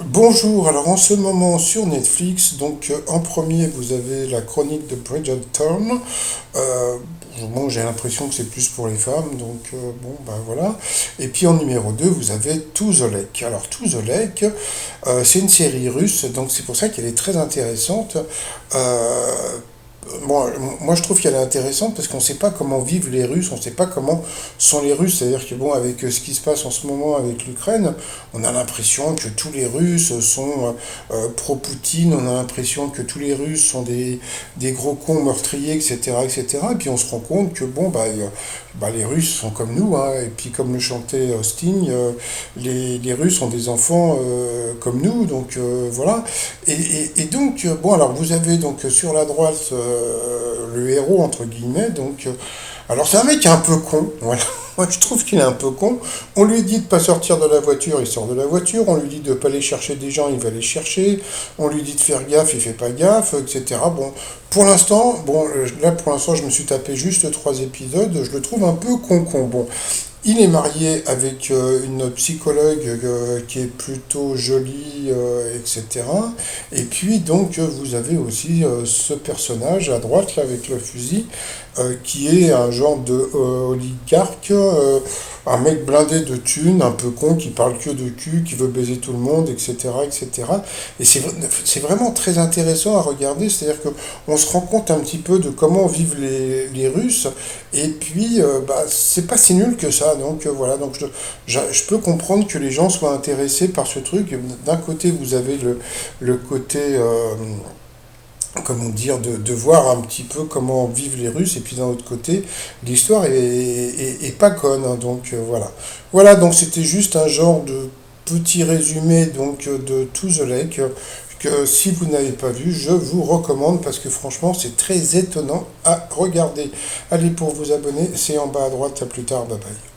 Bonjour, alors en ce moment sur Netflix, en premier vous avez la chronique de Bridgerton. Euh, bon, j'ai l'impression que c'est plus pour les femmes, bon, ben voilà. Et puis en numéro 2 vous avez To the Lake. Alors To the Lake, c'est une série russe, donc c'est pour ça qu'elle est très intéressante. Euh, Bon, moi je trouve qu'elle est intéressante parce qu'on ne sait pas comment vivent les Russes, on ne sait pas comment sont les Russes. C'est-à-dire que bon, avec ce qui se passe en ce moment avec l'Ukraine, on a l'impression que tous les Russes sont pro-Poutine, on a l'impression que tous les Russes sont des gros cons meurtriers, etc., etc. Et cetera. Et puis on se rend compte que bon, les Russes sont comme nous, hein. Et puis comme le chantait Sting, les Russes ont des enfants comme nous, voilà. Bon, alors vous avez donc sur la droite le héros, entre guillemets, alors c'est un mec un peu con, voilà. Moi je trouve qu'il est un peu con. On lui dit de pas sortir de la voiture, il sort de la voiture. On lui dit de pas aller chercher des gens, il va les chercher. On lui dit de faire gaffe, il fait pas gaffe, etc. Bon, là pour l'instant je me suis tapé juste 3 épisodes, je le trouve un peu con. Bon, il est marié avec une psychologue qui est plutôt jolie, etc. Et puis vous avez aussi ce personnage à droite là avec le fusil qui est un genre de oligarque, un mec blindé de thunes, un peu con, qui parle que de cul, qui veut baiser tout le monde, etc. etc. Et cetera. Et c'est vraiment très intéressant à regarder, c'est-à-dire qu'on se rend compte un petit peu de comment vivent les Russes, et puis c'est pas si nul que ça. Voilà, je peux comprendre que les gens soient intéressés par ce truc. D'un côté, vous avez le côté comment dire, de voir un petit peu comment vivent les Russes, et puis d'un autre côté, l'histoire est pas conne, hein. Voilà. Voilà, donc c'était juste un genre de petit résumé de To the Lake, que si vous n'avez pas vu, je vous recommande parce que franchement, c'est très étonnant à regarder. Allez, pour vous abonner, c'est en bas à droite, à plus tard, bye bye.